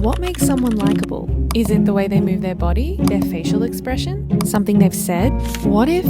What makes someone likable? Is it the way they move their body, their facial expression, something they've said? What if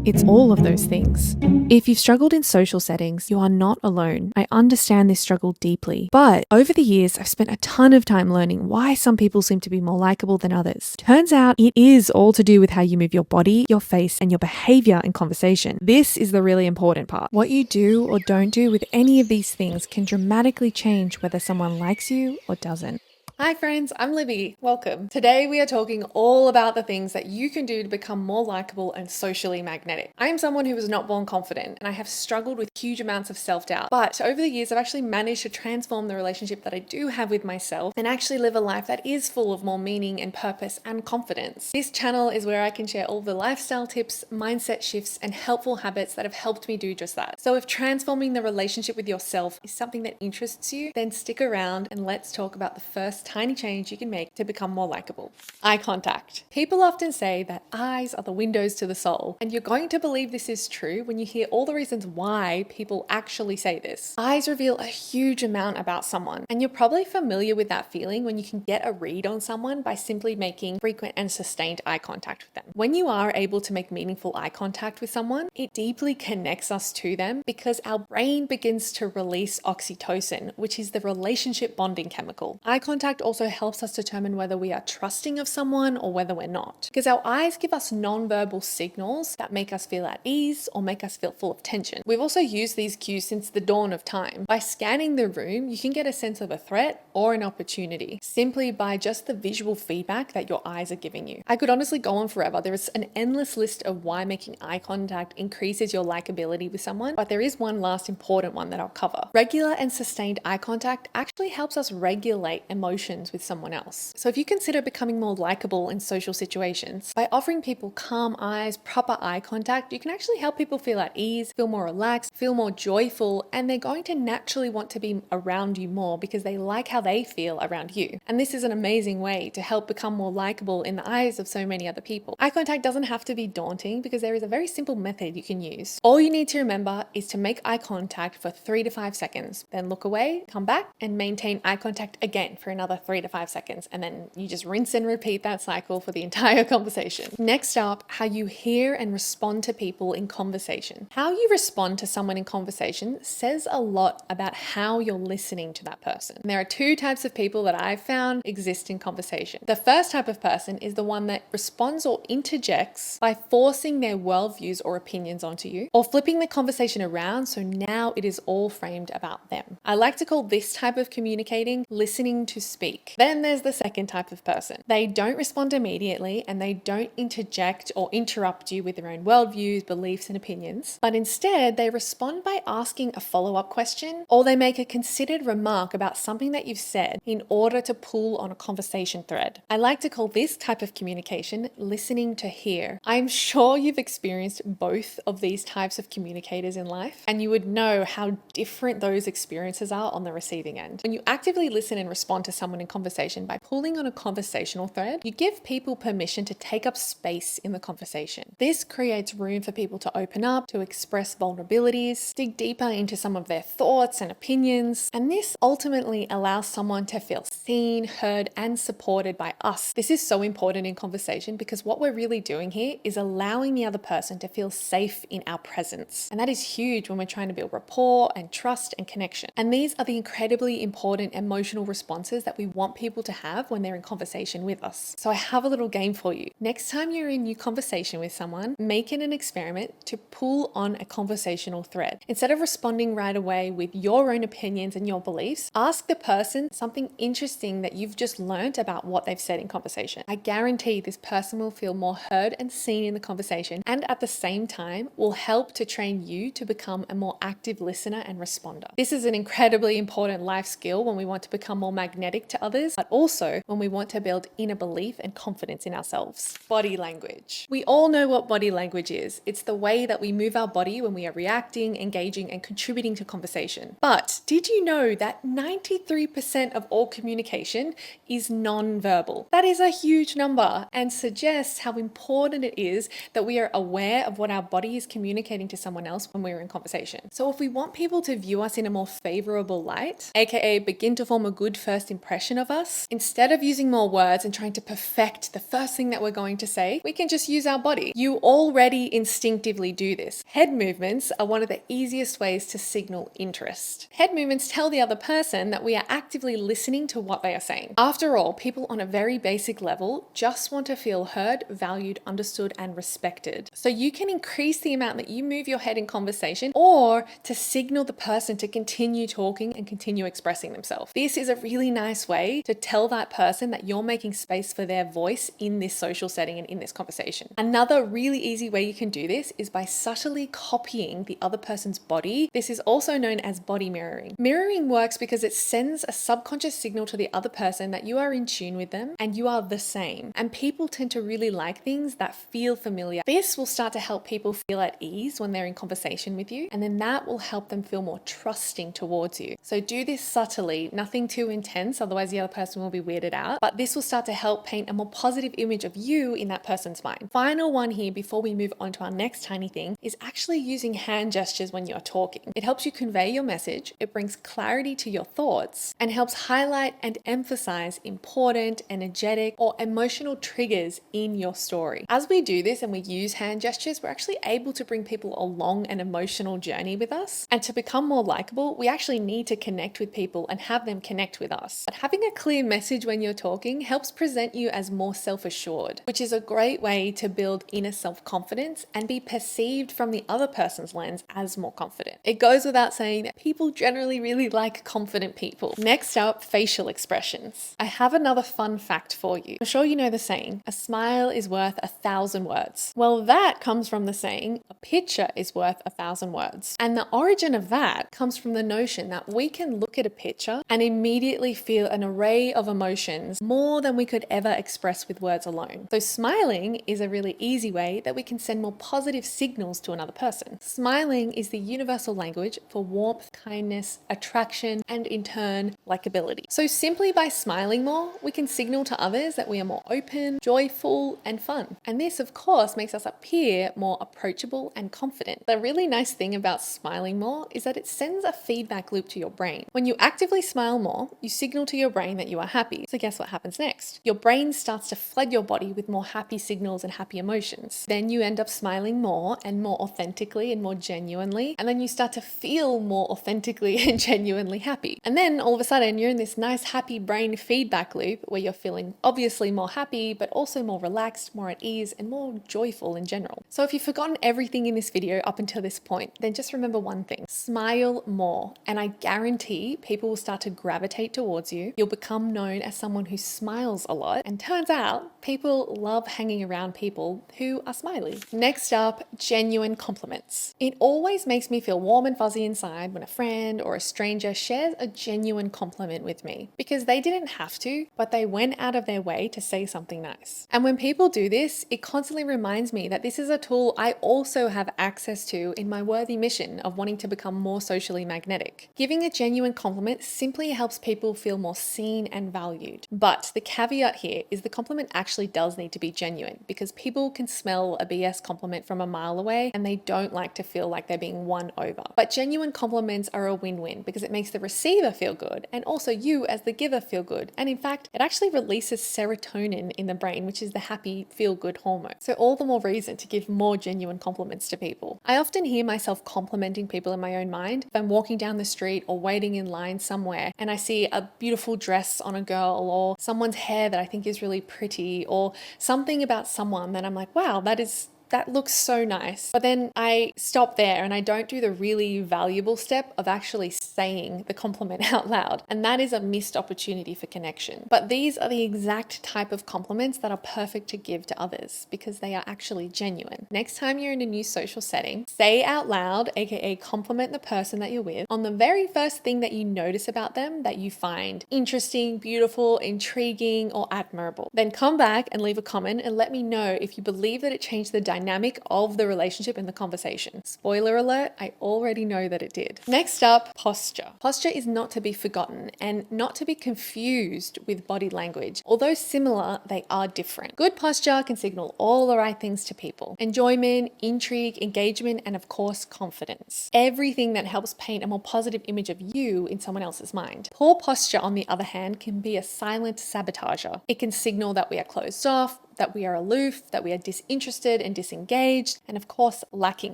it's all of those things? If you've struggled in social settings, you are not alone. I understand this struggle deeply. But over the years, I've spent a ton of time learning why some people seem to be more likable than others. Turns out it is all to do with how you move your body, your face, and your behavior in conversation. This is the really important part. What you do or don't do with any of these things can dramatically change whether someone likes you or doesn't. Hi friends, I'm Libby. Welcome. Today we are talking all about the things that you can do to become more likable and socially magnetic. I am someone who was not born confident and I have struggled with huge amounts of self-doubt. But over the years, I've actually managed to transform the relationship that I do have with myself and actually live a life that is full of more meaning and purpose and confidence. This channel is where I can share all the lifestyle tips, mindset shifts, and helpful habits that have helped me do just that. So if transforming the relationship with yourself is something that interests you, then stick around and let's talk about the first tiny change you can make to become more likable. Eye contact. People often say that eyes are the windows to the soul, and you're going to believe this is true when you hear all the reasons why people actually say this. Eyes reveal a huge amount about someone, and you're probably familiar with that feeling when you can get a read on someone by simply making frequent and sustained eye contact with them. When you are able to make meaningful eye contact with someone, it deeply connects us to them because our brain begins to release oxytocin, which is the relationship bonding chemical. Eye contact also helps us determine whether we are trusting of someone or whether we're not, because our eyes give us non-verbal signals that make us feel at ease or make us feel full of tension. We've also used these cues since the dawn of time. By scanning the room, you can get a sense of a threat or an opportunity simply by just the visual feedback that your eyes are giving you. I could honestly go on forever. There is an endless list of why making eye contact increases your likability with someone, but there is one last important one that I'll cover. Regular and sustained eye contact actually helps us regulate emotions with someone else. So if you consider becoming more likable in social situations, by offering people calm eyes, proper eye contact, you can actually help people feel at ease, feel more relaxed, feel more joyful, and they're going to naturally want to be around you more because they like how they feel around you. And this is an amazing way to help become more likable in the eyes of so many other people. Eye contact doesn't have to be daunting because there is a very simple method you can use. All you need to remember is to make eye contact for 3 to 5 seconds, then look away, come back, and maintain eye contact again for another 3 to 5 seconds. And then you just rinse and repeat that cycle for the entire conversation. Next up, how you hear and respond to people in conversation. How you respond to someone in conversation says a lot about how you're listening to that person. And there are 2 types of people that I've found exist in conversation. The first type of person is the one that responds or interjects by forcing their worldviews or opinions onto you, or flipping the conversation around so now it is all framed about them. I like to call this type of communicating listening to speak. Then there's the second type of person. They don't respond immediately and they don't interject or interrupt you with their own worldviews, beliefs, and opinions, but instead they respond by asking a follow-up question, or they make a considered remark about something that you've said in order to pull on a conversation thread. I like to call this type of communication listening to hear. I'm sure you've experienced both of these types of communicators in life, and you would know how different those experiences are on the receiving end. When you actively listen and respond to someone in conversation by pulling on a conversational thread, you give people permission to take up space in the conversation. This creates room for people to open up, to express vulnerabilities, dig deeper into some of their thoughts and opinions, and this ultimately allows someone to feel seen, heard, and supported by us. This is so important in conversation because what we're really doing here is allowing the other person to feel safe in our presence. And that is huge when we're trying to build rapport and trust and connection. And these are the incredibly important emotional responses that we want people to have when they're in conversation with us. So I have a little game for you. Next time you're in new conversation with someone, make it an experiment to pull on a conversational thread. Instead of responding right away with your own opinions and your beliefs, ask the person something interesting that you've just learned about what they've said in conversation. I guarantee this person will feel more heard and seen in the conversation, and at the same time will help to train you to become a more active listener and responder. This is an incredibly important life skill when we want to become more magnetic to others, but also when we want to build inner belief and confidence in ourselves. Body language. We all know what body language is. It's the way that we move our body when we are reacting, engaging, and contributing to conversation. But did you know that 93% of all communication is non-verbal? That is a huge number and suggests how important it is that we are aware of what our body is communicating to someone else when we're in conversation. So if we want people to view us in a more favorable light, aka begin to form a good first impression impression of us, instead of using more words and trying to perfect the first thing that we're going to say, we can just use our body. You already instinctively do this. Head movements are one of the easiest ways to signal interest. Head movements tell the other person that we are actively listening to what they are saying. After all, people on a very basic level just want to feel heard, valued, understood, and respected. So you can increase the amount that you move your head in conversation or to signal the person to continue talking and continue expressing themselves. This is a really nice way to tell that person that you're making space for their voice in this social setting and in this conversation. Another really easy way you can do this is by subtly copying the other person's body. This is also known as body mirroring. Mirroring works because it sends a subconscious signal to the other person that you are in tune with them and you are the same. And people tend to really like things that feel familiar. This will start to help people feel at ease when they're in conversation with you, and then that will help them feel more trusting towards you. So do this subtly, nothing too intense, otherwise the other person will be weirded out, but this will start to help paint a more positive image of you in that person's mind. Final one here before we move on to our next tiny thing is actually using hand gestures when you're talking. It helps you convey your message, it brings clarity to your thoughts, and helps highlight and emphasize important, energetic, or emotional triggers in your story. As we do this and we use hand gestures, we're actually able to bring people along an emotional journey with us. And to become more likable, we actually need to connect with people and have them connect with us. But having a clear message when you're talking helps present you as more self-assured, which is a great way to build inner self-confidence and be perceived from the other person's lens as more confident. It goes without saying that people generally really like confident people. Next up, facial expressions. I have another fun fact for you. I'm sure you know the saying, a smile is worth 1,000 words. Well, that comes from the saying, a picture is worth 1,000 words. And the origin of that comes from the notion that we can look at a picture and immediately feel an array of emotions more than we could ever express with words alone. So smiling is a really easy way that we can send more positive signals to another person. Smiling is the universal language for warmth, kindness, attraction, and in turn, likability. So simply by smiling more, we can signal to others that we are more open, joyful, and fun. And this, of course, makes us appear more approachable and confident. The really nice thing about smiling more is that it sends a feedback loop to your brain. When you actively smile more, you signal to your brain that you are happy. So guess what happens next? Your brain starts to flood your body with more happy signals and happy emotions. Then you end up smiling more and more authentically and more genuinely. And then you start to feel more authentically and genuinely happy. And then all of a sudden you're in this nice happy brain feedback loop where you're feeling obviously more happy, but also more relaxed, more at ease, and more joyful in general. So if you've forgotten everything in this video up until this point, then just remember one thing: smile more. And I guarantee people will start to gravitate towards you. You'll become known as someone who smiles a lot. And turns out people love hanging around people who are smiley. Next up, genuine compliments. It always makes me feel warm and fuzzy inside when a friend or a stranger shares a genuine compliment with me, because they didn't have to, but they went out of their way to say something nice. And when people do this, it constantly reminds me that this is a tool I also have access to in my worthy mission of wanting to become more socially magnetic. Giving a genuine compliment simply helps people feel more seen and valued. But the caveat here is the compliment actually does need to be genuine, because people can smell a BS compliment from a mile away and they don't like to feel like they're being won over. But genuine compliments are a win-win because it makes the receiver feel good and also you as the giver feel good. And in fact, it actually releases serotonin in the brain, which is the happy feel-good hormone. So all the more reason to give more genuine compliments to people. I often hear myself complimenting people in my own mind. If I'm walking down the street or waiting in line somewhere and I see a beautiful dress on a girl or someone's hair that I think is really pretty or something about someone that I'm like, wow, that looks so nice. But then I stop there and I don't do the really valuable step of actually saying the compliment out loud. And that is a missed opportunity for connection. But these are the exact type of compliments that are perfect to give to others because they are actually genuine. Next time you're in a new social setting, say out loud, aka compliment the person that you're with on the very first thing that you notice about them that you find interesting, beautiful, intriguing, or admirable. Then come back and leave a comment and let me know if you believe that it changed the dynamic of the relationship and the conversation. Spoiler alert, I already know that it did. Next up, posture. Posture is not to be forgotten and not to be confused with body language. Although similar, they are different. Good posture can signal all the right things to people: enjoyment, intrigue, engagement, and of course, confidence. Everything that helps paint a more positive image of you in someone else's mind. Poor posture, on the other hand, can be a silent sabotager. It can signal that we are closed off, that we are aloof, that we are disinterested and disengaged, and of course, lacking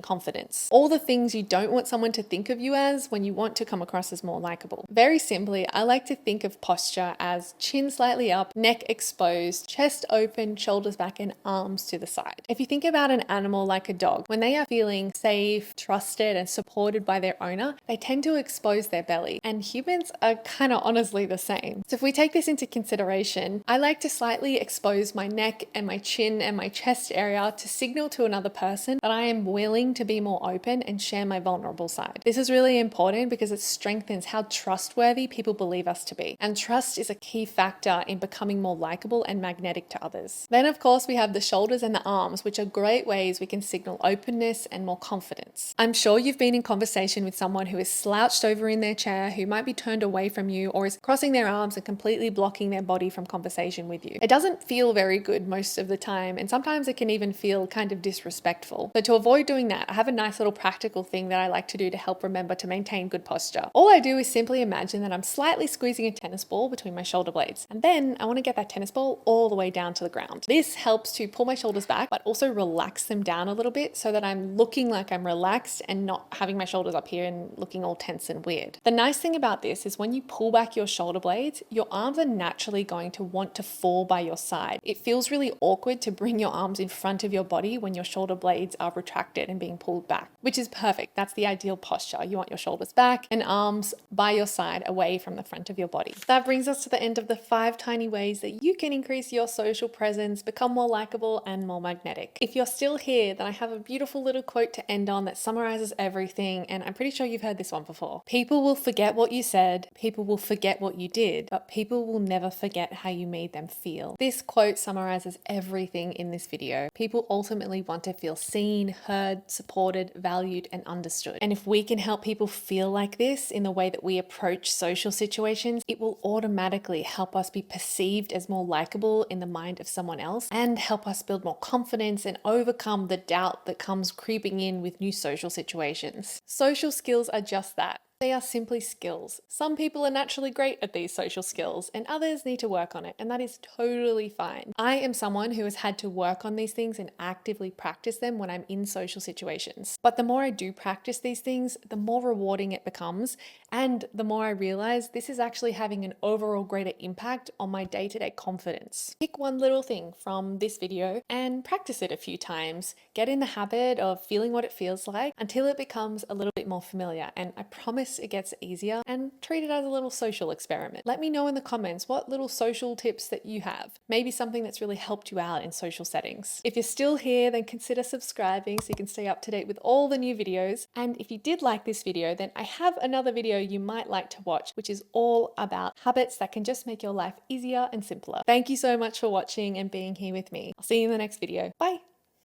confidence. All the things you don't want someone to think of you as when you want to come across as more likable. Very simply, I like to think of posture as chin slightly up, neck exposed, chest open, shoulders back, and arms to the side. If you think about an animal like a dog, when they are feeling safe, trusted, and supported by their owner, they tend to expose their belly. And humans are kind of honestly the same. So if we take this into consideration, I like to slightly expose my neck and my chin and my chest area to signal to another person that I am willing to be more open and share my vulnerable side. This is really important because it strengthens how trustworthy people believe us to be. And trust is a key factor in becoming more likable and magnetic to others. Then of course we have the shoulders and the arms, which are great ways we can signal openness and more confidence. I'm sure you've been in conversation with someone who is slouched over in their chair, who might be turned away from you, or is crossing their arms and completely blocking their body from conversation with you. It doesn't feel very good most of the time, and sometimes it can even feel kind of disrespectful. So to avoid doing that, I have a nice little practical thing that I like to do to help remember to maintain good posture. All I do is simply imagine that I'm slightly squeezing a tennis ball between my shoulder blades, and then I want to get that tennis ball all the way down to the ground. This helps to pull my shoulders back, but also relax them down a little bit so that I'm looking like I'm relaxed and not having my shoulders up here and looking all tense and weird. The nice thing about this is when you pull back your shoulder blades, your arms are naturally going to want to fall by your side. It feels really awkward to bring your arms in front of your body when your shoulder blades are retracted and being pulled back, which is perfect. That's the ideal posture. You want your shoulders back and arms by your side, away from the front of your body. That brings us to the end of the 5 tiny ways that you can increase your social presence, become more likable and more magnetic. If you're still here, then I have a beautiful little quote to end on that summarizes everything, and I'm pretty sure you've heard this one before. People will forget what you said, people will forget what you did, but people will never forget how you made them feel. This quote summarizes everything in this video. People ultimately want to feel seen, heard, supported, valued, and understood. And if we can help people feel like this in the way that we approach social situations, it will automatically help us be perceived as more likable in the mind of someone else and help us build more confidence and overcome the doubt that comes creeping in with new social situations. Social skills are just that. They are simply skills. Some people are naturally great at these social skills and others need to work on it, and that is totally fine. I am someone who has had to work on these things and actively practice them when I'm in social situations. But the more I do practice these things, the more rewarding it becomes, and the more I realize this is actually having an overall greater impact on my day-to-day confidence. Pick one little thing from this video and practice it a few times. Get in the habit of feeling what it feels like until it becomes a little bit more familiar, and I promise it gets easier, and treat it as a little social experiment. Let me know in the comments what little social tips that you have. Maybe something that's really helped you out in social settings. If you're still here, then consider subscribing so you can stay up to date with all the new videos. And if you did like this video, then I have another video you might like to watch, which is all about habits that can just make your life easier and simpler. Thank you so much for watching and being here with me. I'll see you in the next video. Bye.